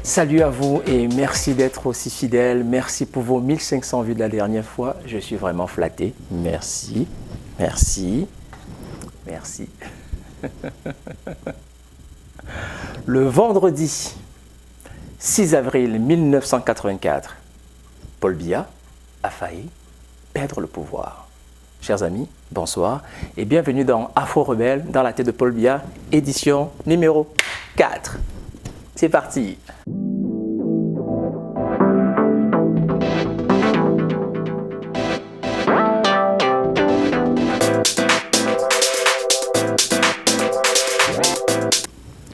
Salut à vous et merci d'être aussi fidèles. Merci pour vos 1500 vues de la dernière fois. Je suis vraiment flatté. Merci, merci, merci. Le vendredi 6 avril 1984, Paul Biya a failli perdre le pouvoir. Chers amis, bonsoir et bienvenue dans Afro Rebelle, dans la tête de Paul Biya, édition numéro 4. C'est parti.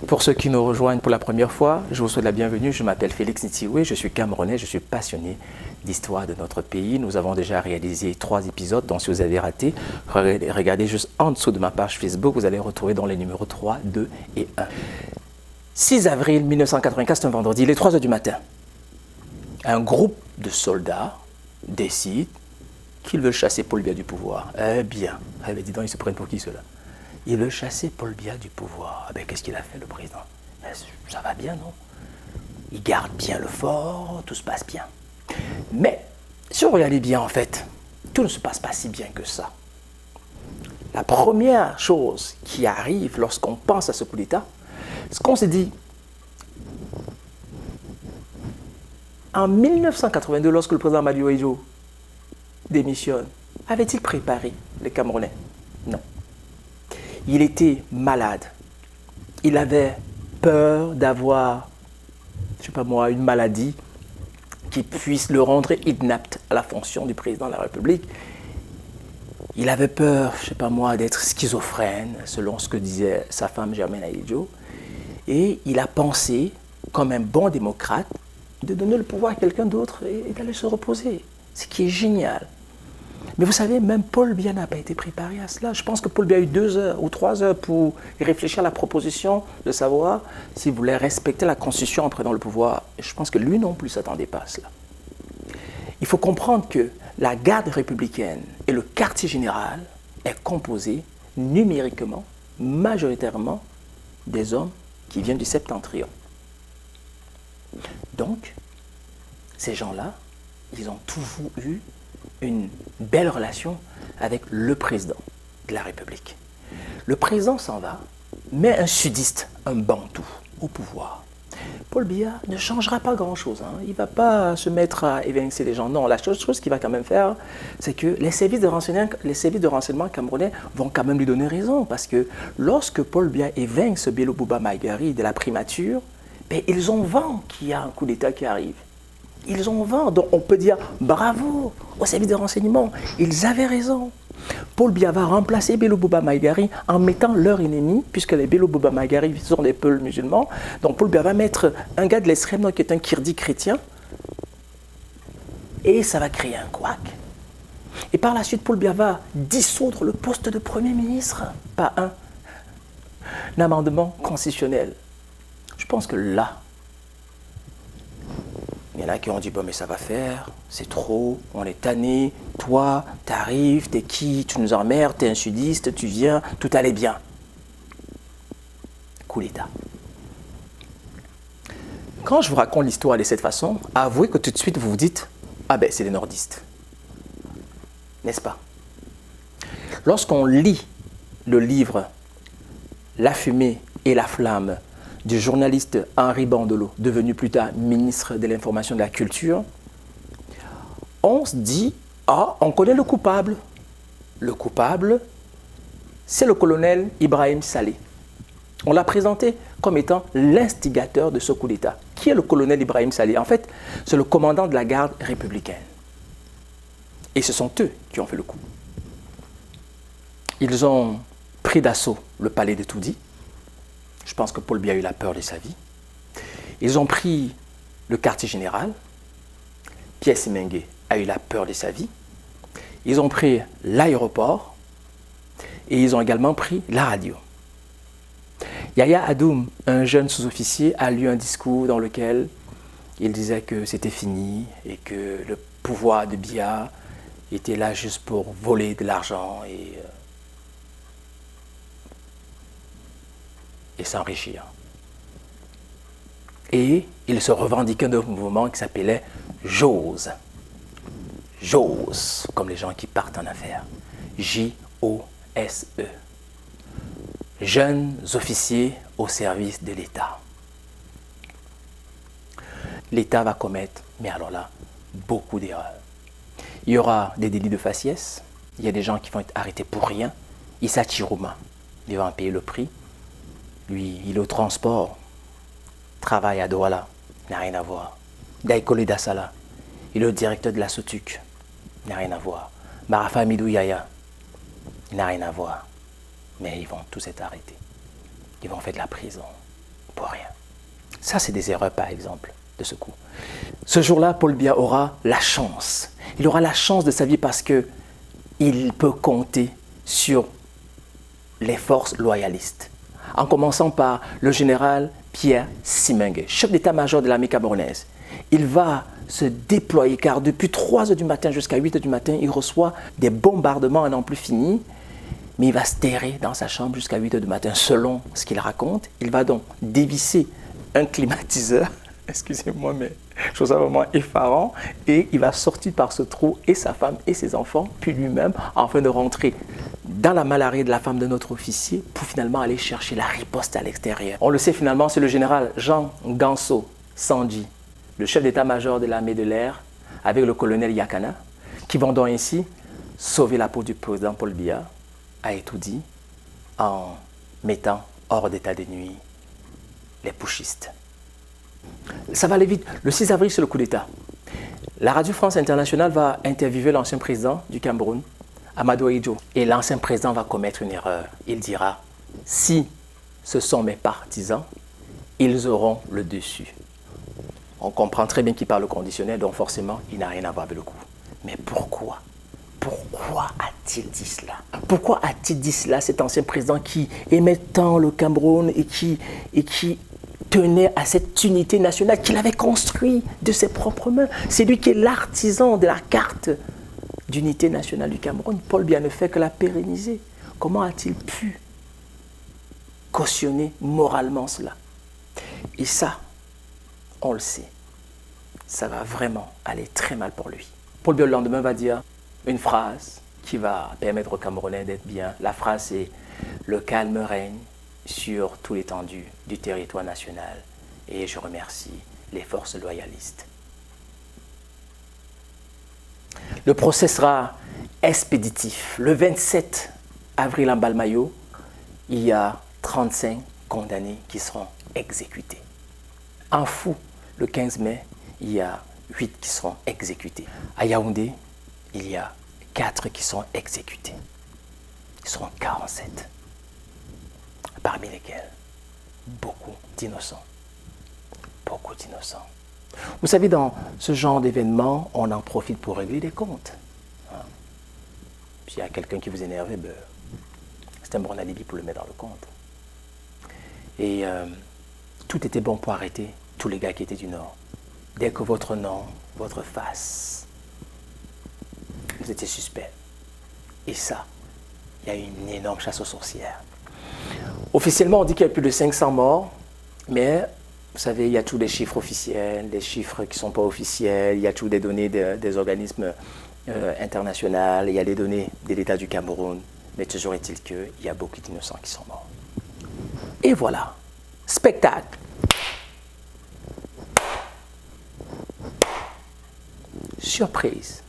Pour ceux qui nous rejoignent pour la première fois, je vous souhaite la bienvenue. Je m'appelle Félix Ntiwe, je suis camerounais, je suis passionné d'histoire de notre pays. Nous avons déjà réalisé 3 épisodes, donc si vous avez raté, regardez juste en dessous de ma page Facebook, vous allez retrouver dans les numéros 3, 2 et 1. 6 avril 1984, c'est un vendredi, il est 3 h du matin. Un groupe de soldats décide qu'ils veulent chasser Paul Biya du pouvoir. Eh bien, dis donc, ils se prennent pour qui ceux-là? Ils veulent chasser Paul Biya du pouvoir. Eh bien, qu'est-ce qu'il a fait, le président? Ça va bien, non? Il garde bien le fort, tout se passe bien. Mais, si on regardait bien, en fait, tout ne se passe pas si bien que ça. La première chose qui arrive lorsqu'on pense à ce coup d'État, c'est qu'on se dit, en 1982, lorsque le président Madi Wejo démissionne, avait-il préparé les Camerounais? Non. Il était malade. Il avait peur d'avoir, je ne sais pas moi, une maladie qui puisse le rendre inapte à la fonction du président de la République. Il avait peur, je ne sais pas moi, d'être schizophrène, selon ce que disait sa femme Germaine Aïdjo. Et il a pensé, comme un bon démocrate, de donner le pouvoir à quelqu'un d'autre et d'aller se reposer. Ce qui est génial. Mais vous savez, même Paul Biya n'a pas été préparé à cela. Je pense que Paul Biya a eu 2 heures ou 3 heures pour réfléchir à la proposition de savoir s'il voulait respecter la Constitution en prenant le pouvoir. Et je pense que lui non plus ne s'attendait pas à cela. Il faut comprendre que la garde républicaine et le quartier général est composé numériquement, majoritairement, des hommes qui viennent du septentrion. Donc, ces gens-là, ils ont toujours eu une belle relation avec le président de la République. Le président s'en va, met un sudiste, un bantou, au pouvoir. Paul Biya ne changera pas grand-chose. Il ne va pas se mettre à évincer les gens. Non, la chose qu'il va quand même faire, c'est que les services de renseignement camerounais vont quand même lui donner raison. Parce que lorsque Paul Biya évince Bello Bouba Maïgari de la primature, ils ont vent qu'il y a un coup d'État qui arrive. Ils ont vent, donc on peut dire bravo aux services de renseignement. Ils avaient raison. Paul Biya va remplacer Bello Bouba Maïgari en mettant leur ennemi, puisque les Bello Bouba Maïgari sont des Peuls musulmans. Donc Paul Biya va mettre un gars de l'extrême nord qui est un kirdi chrétien. Et ça va créer un couac. Et par la suite, Paul Biya va dissoudre le poste de Premier ministre par un amendement constitutionnel. Je pense que là, il y en a qui ont dit, bon mais ça va faire, c'est trop, on est tanné, toi, t'arrives, t'es qui, tu nous emmerdes, t'es un sudiste, tu viens, tout allait bien. Coup d'État. Quand je vous raconte l'histoire de cette façon, avouez que tout de suite vous vous dites, ah ben c'est les nordistes. N'est-ce pas? Lorsqu'on lit le livre La fumée et la flamme du journaliste Henri Bandelot, devenu plus tard ministre de l'Information et de la Culture, on se dit, ah, on connaît le coupable. Le coupable, c'est le colonel Ibrahim Saleh. On l'a présenté comme étant l'instigateur de ce coup d'État. Qui est le colonel Ibrahim Saleh? En fait, c'est le commandant de la garde républicaine. Et ce sont eux qui ont fait le coup. Ils ont pris d'assaut le palais de Toudi. Je pense que Paul Biya a eu la peur de sa vie. Ils ont pris le quartier général. Pierre Semengue a eu la peur de sa vie. Ils ont pris l'aéroport. Et ils ont également pris la radio. Yaya Adoum, un jeune sous-officier, a lu un discours dans lequel il disait que c'était fini et que le pouvoir de Biya était là juste pour voler de l'argent et s'enrichir. Et il se revendiquait d'un mouvement qui s'appelait JOSE. JOSE, comme les gens qui partent en affaires. J-O-S-E. Jeunes officiers au service de l'État. L'État va commettre, mais alors là, beaucoup d'erreurs. Il y aura des délits de faciès. Il y a des gens qui vont être arrêtés pour rien. Issa Chirouma, il va en payer le prix. Lui, il est au transport, travaille à Douala, n'a rien à voir. Daikole Dassala, il est le directeur de la SOTUC, n'a rien à voir. Marafa Midou Yaya, il n'a rien à voir. Mais ils vont tous être arrêtés. Ils vont faire de la prison pour rien. Ça, c'est des erreurs, par exemple, de ce coup. Ce jour-là, Paul Biya aura la chance. Il aura la chance de sa vie parce qu'il peut compter sur les forces loyalistes. En commençant par le général Pierre Simengue, chef d'état-major de l'armée camerounaise. Il va se déployer car depuis 3 h du matin jusqu'à 8 h du matin, il reçoit des bombardements à n'en plus fini. Mais il va se terrer dans sa chambre jusqu'à 8 h du matin, selon ce qu'il raconte. Il va donc dévisser un climatiseur, excusez-moi, mais je trouve ça vraiment effarant, et il va sortir par ce trou, et sa femme et ses enfants, puis lui-même, afin de rentrer dans la malaria de la femme de notre officier, pour finalement aller chercher la riposte à l'extérieur. On le sait finalement, c'est le général Jean Ganso Sandji, le chef d'état-major de l'armée de l'air, avec le colonel Yakana, qui vont donc ainsi sauver la peau du président Paul Biya, a tout dit, en mettant hors d'état de nuit les putschistes. Ça va aller vite. Le 6 avril, c'est le coup d'État. La Radio France Internationale va interviewer l'ancien président du Cameroun, Amadou Ahidjo. Et l'ancien président va commettre une erreur. Il dira, si ce sont mes partisans, ils auront le dessus. On comprend très bien qu'il parle au conditionnel, donc forcément, il n'a rien à voir avec le coup. Mais pourquoi ? Pourquoi a-t-il dit cela? Pourquoi a-t-il dit cela, cet ancien président qui aimait tant le Cameroun et qui tenait à cette unité nationale qu'il avait construite de ses propres mains? C'est lui qui est l'artisan de la carte d'unité nationale du Cameroun. Paul Biya ne fait que la pérenniser. Comment a-t-il pu cautionner moralement cela? Et ça, on le sait, ça va vraiment aller très mal pour lui. Paul Biya, le lendemain, va dire une phrase qui va permettre aux Camerounais d'être bien. La phrase est « Le calme règne sur tout l'étendue du territoire national et je remercie les forces loyalistes. » Le procès sera expéditif. Le 27 avril en Balmayo, il y a 35 condamnés qui seront exécutés. En Fou, le 15 mai, il y a 8 qui seront exécutés. À Yaoundé, il y a 4 qui sont exécutés. Ils seront 47. Parmi lesquels, beaucoup d'innocents. Beaucoup d'innocents. Vous savez, dans ce genre d'événement, on en profite pour régler des comptes. S'il y a quelqu'un qui vous énerve, ben, c'est un bon alibi pour le mettre dans le compte. Et tout était bon pour arrêter tous les gars qui étaient du Nord. Dès que votre nom, votre face, vous étiez suspect. Et ça, il y a eu une énorme chasse aux sorcières. Officiellement, on dit qu'il y a plus de 500 morts, mais vous savez, il y a tous les chiffres officiels, des chiffres qui ne sont pas officiels, il y a tous des données des organismes internationaux, il y a les données de l'État du Cameroun, mais toujours est-il qu'il y a beaucoup d'innocents qui sont morts. Et voilà, spectacle. Surprise.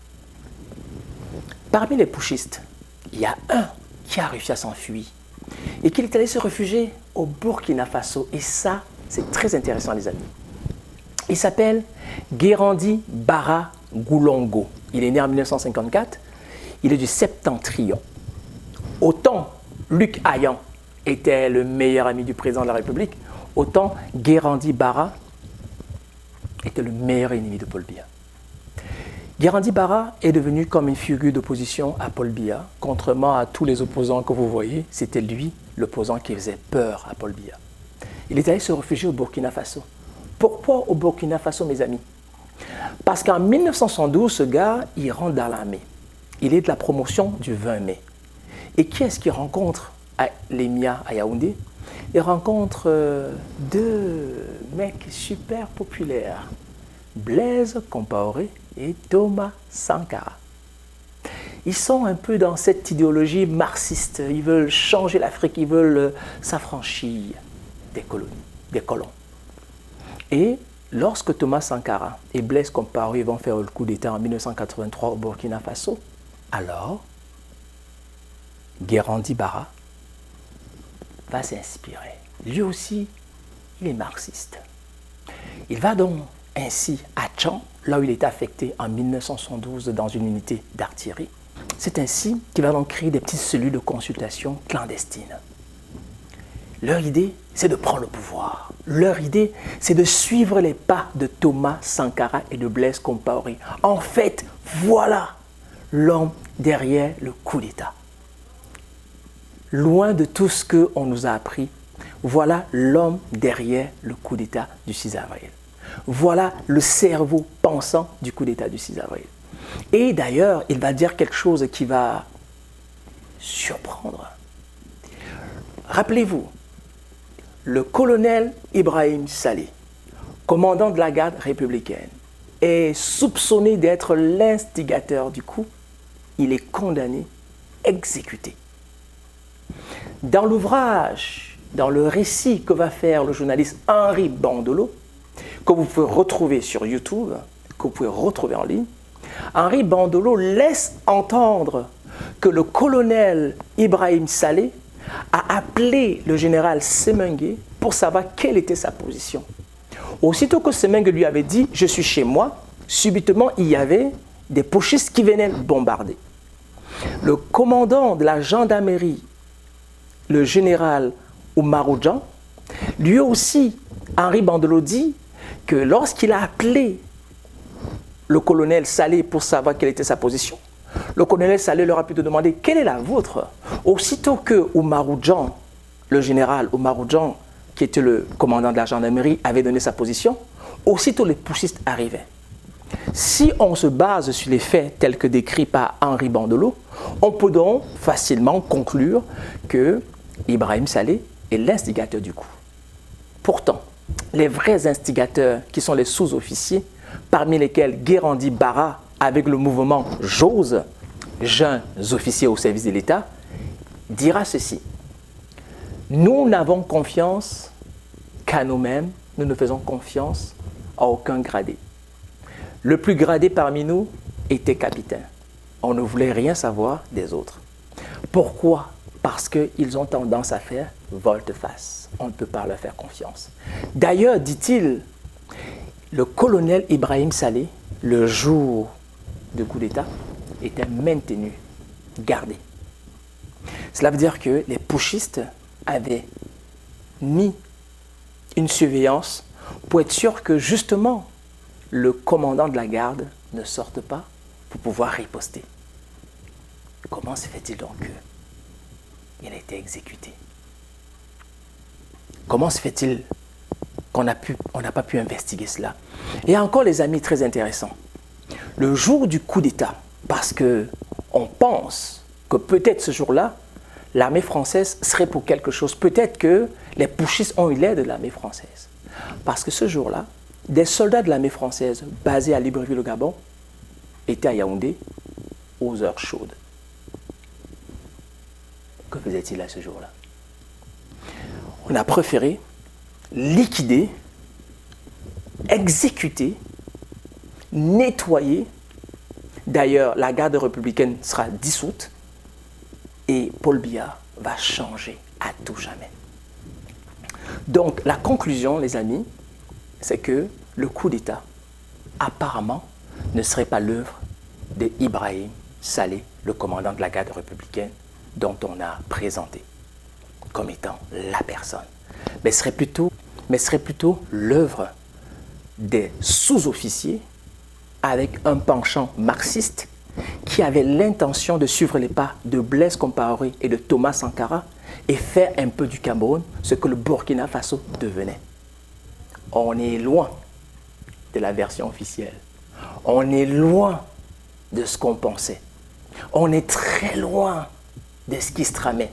Parmi les putschistes, il y a un qui a réussi à s'enfuir et qui est allé se réfugier au Burkina Faso. Et ça, c'est très intéressant, les amis. Il s'appelle Guérandi Bara Goulongo. Il est né en 1954. Il est du Septentrion. Autant Luc Ayan était le meilleur ami du président de la République, autant Guérandi Bara était le meilleur ennemi de Paul Biya. Guérandi Bara est devenu comme une figure d'opposition à Paul Biya. Contrairement à tous les opposants que vous voyez, c'était lui l'opposant qui faisait peur à Paul Biya. Il est allé se réfugier au Burkina Faso. Pourquoi au Burkina Faso, mes amis? Parce qu'en 1972, ce gars, il rentre dans l'armée. Il est de la promotion du 20 mai. Et qui est-ce qu'il rencontre à l'EMIA à Yaoundé? il rencontre deux mecs super populaires, Blaise Compaoré et Thomas Sankara. Ils sont un peu dans cette idéologie marxiste. Ils veulent changer l'Afrique, ils veulent s'affranchir des colonies, des colons. Et lorsque Thomas Sankara et Blaise Compaoré vont faire le coup d'État en 1983 au Burkina Faso, alors Guérandi Bara va s'inspirer. Lui aussi, il est marxiste. Il va donc ainsi à Tchang, là où il est affecté en 1972 dans une unité d'artillerie. C'est ainsi qu'il va donc créer des petites cellules de consultation clandestines. Leur idée, c'est de prendre le pouvoir. Leur idée, c'est de suivre les pas de Thomas Sankara et de Blaise Compaoré. En fait, voilà l'homme derrière le coup d'État. Loin de tout ce qu'on nous a appris, voilà l'homme derrière le coup d'État du 6 avril. Voilà le cerveau pensant du coup d'État du 6 avril. Et d'ailleurs, il va dire quelque chose qui va surprendre. Rappelez-vous, le colonel Ibrahim Saleh, commandant de la garde républicaine, est soupçonné d'être l'instigateur du coup. Il est condamné, exécuté. Dans l'ouvrage, dans le récit que va faire le journaliste Henri Bandolo, que vous pouvez retrouver sur YouTube, que vous pouvez retrouver en ligne, Henri Bandolo laisse entendre que le colonel Ibrahim Saleh a appelé le général Semengue pour savoir quelle était sa position. Aussitôt que Semengue lui avait dit « je suis chez moi », subitement il y avait des putschistes qui venaient bombarder. Le commandant de la gendarmerie, le général Oumarou Djan, lui aussi, Henri Bandolo dit que lorsqu'il a appelé le colonel Saleh pour savoir quelle était sa position, le colonel Saleh leur a pu demander quelle est la vôtre. Aussitôt que Oumarou Djan, le général Oumarou Djan, qui était le commandant de la gendarmerie, avait donné sa position, aussitôt les putschistes arrivaient. Si on se base sur les faits tels que décrits par Henri Bandolo, on peut donc facilement conclure que Ibrahim Saleh est l'instigateur du coup. Pourtant, les vrais instigateurs, qui sont les sous-officiers, parmi lesquels Guérandi Bara, avec le mouvement JOSE, Jeunes officiers au service de l'État, dira ceci. Nous n'avons confiance qu'à nous-mêmes, nous ne faisons confiance à aucun gradé. Le plus gradé parmi nous était capitaine. On ne voulait rien savoir des autres. Pourquoi? Parce qu'ils ont tendance à faire volte-face. On ne peut pas leur faire confiance. D'ailleurs, dit-il, le colonel Ibrahim Saleh, le jour du coup d'État, était maintenu, gardé. Cela veut dire que les putschistes avaient mis une surveillance pour être sûr que justement le commandant de la garde ne sorte pas pour pouvoir riposter. Comment se fait-il donc qu'il a été exécuté? Comment se fait-il qu'on n'a pas pu investiguer cela? Et encore les amis, très intéressant. Le jour du coup d'État, parce qu'on pense que peut-être ce jour-là, l'armée française serait pour quelque chose. Peut-être que les putschistes ont eu l'aide de l'armée française. Parce que ce jour-là, des soldats de l'armée française basés à Libreville au Gabon étaient à Yaoundé aux heures chaudes. Que faisait-il à ce jour-là? On a préféré liquider, exécuter, nettoyer. D'ailleurs, la garde républicaine sera dissoute et Paul Biya va changer à tout jamais. Donc, la conclusion, les amis, c'est que le coup d'État, apparemment, ne serait pas l'œuvre d'Ibrahim Saleh, le commandant de la garde républicaine, dont on a présenté comme étant la personne, mais serait plutôt l'œuvre des sous-officiers avec un penchant marxiste qui avaient l'intention de suivre les pas de Blaise Compaoré et de Thomas Sankara et faire un peu du Cameroun ce que le Burkina Faso devenait. On est loin de la version officielle. On est loin de ce qu'on pensait. On est très loin de ce qui se tramait.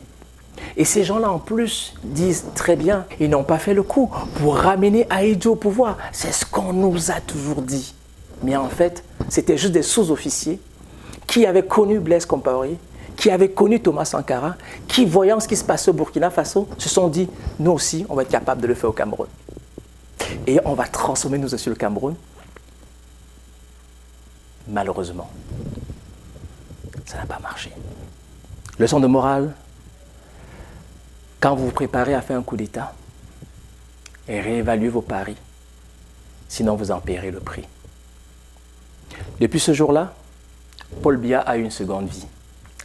Et ces gens-là, en plus, disent très bien, ils n'ont pas fait le coup pour ramener Ahidjo au pouvoir. C'est ce qu'on nous a toujours dit. Mais en fait, c'était juste des sous-officiers qui avaient connu Blaise Compaoré, qui avaient connu Thomas Sankara, qui, voyant ce qui se passait au Burkina Faso, se sont dit, nous aussi, on va être capable de le faire au Cameroun. Et on va transformer nous aussi le Cameroun. Malheureusement, ça n'a pas marché. Leçon de morale, quand vous vous préparez à faire un coup d'État, réévaluez vos paris, sinon vous en paierez le prix. Depuis ce jour-là, Paul Biya a eu une seconde vie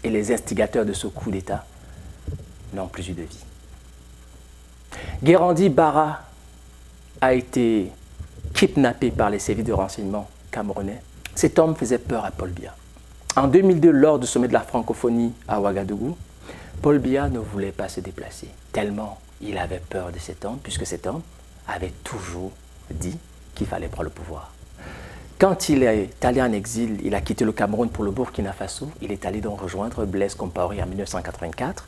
et les instigateurs de ce coup d'État n'ont plus eu de vie. Guérandi Bara a été kidnappé par les services de renseignement camerounais. Cet homme faisait peur à Paul Biya. En 2002, lors du sommet de la francophonie à Ouagadougou, Paul Biya ne voulait pas se déplacer, tellement il avait peur de cet homme, puisque cet homme avait toujours dit qu'il fallait prendre le pouvoir. Quand il est allé en exil, il a quitté le Cameroun pour le Burkina Faso. Il est allé donc rejoindre Blaise Compaoré en 1984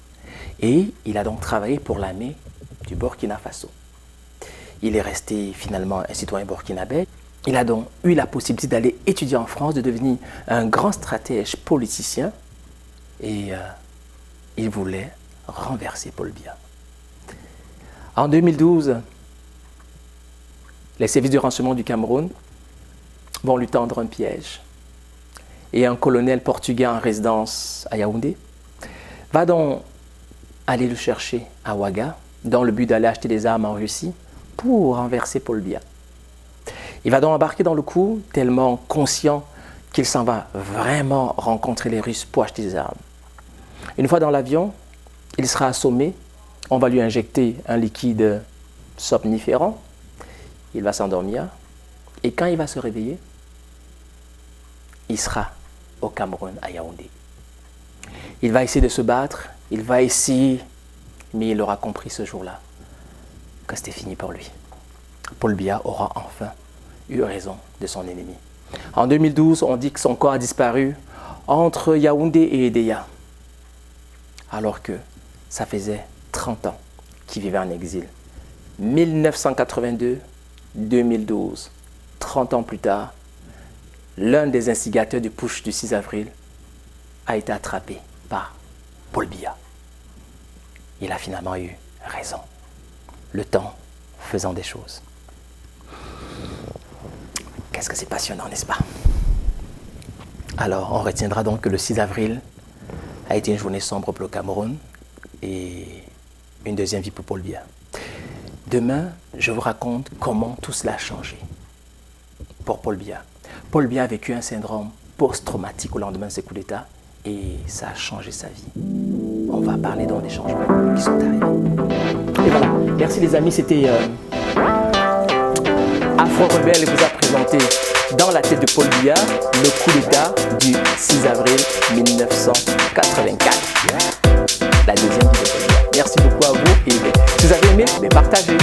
et il a donc travaillé pour l'armée du Burkina Faso. Il est resté finalement un citoyen burkinabé. Il a donc eu la possibilité d'aller étudier en France, de devenir un grand stratège politicien et il voulait renverser Paul Biya. En 2012, les services de renseignement du Cameroun vont lui tendre un piège. Et un colonel portugais en résidence à Yaoundé va donc aller le chercher à Ouaga dans le but d'aller acheter des armes en Russie pour renverser Paul Biya. Il va donc embarquer dans le coup tellement conscient qu'il s'en va vraiment rencontrer les Russes pour acheter des armes. Une fois dans l'avion, il sera assommé, on va lui injecter un liquide somniférant, il va s'endormir et quand il va se réveiller, il sera au Cameroun, à Yaoundé. Il va essayer de se battre, il va essayer, mais il aura compris ce jour-là que c'était fini pour lui. Paul Biya aura enfin eu raison de son ennemi. En 2012, on dit que son corps a disparu entre Yaoundé et Edéa, alors que ça faisait 30 ans qu'il vivait en exil. 1982-2012, 30 ans plus tard, l'un des instigateurs du putsch du 6 avril a été attrapé par Paul Biya. Il a finalement eu raison. Le temps faisant des choses. Qu'est-ce que c'est passionnant, n'est-ce pas? Alors, on retiendra donc que le 6 avril a été une journée sombre pour le Cameroun et une deuxième vie pour Paul Biya. Demain, je vous raconte comment tout cela a changé pour Paul Biya. Paul Biya a vécu un syndrome post-traumatique au lendemain de ses coups d'État et ça a changé sa vie. On va parler donc des changements qui sont arrivés. Et voilà, merci les amis, c'était Afro Rebelle vous a présenté Dans la tête de Paul Biya, le coup d'État du 6 avril 1984. La deuxième vie de Paul Biya. Merci beaucoup à vous et si vous avez aimé, partagez.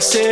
Say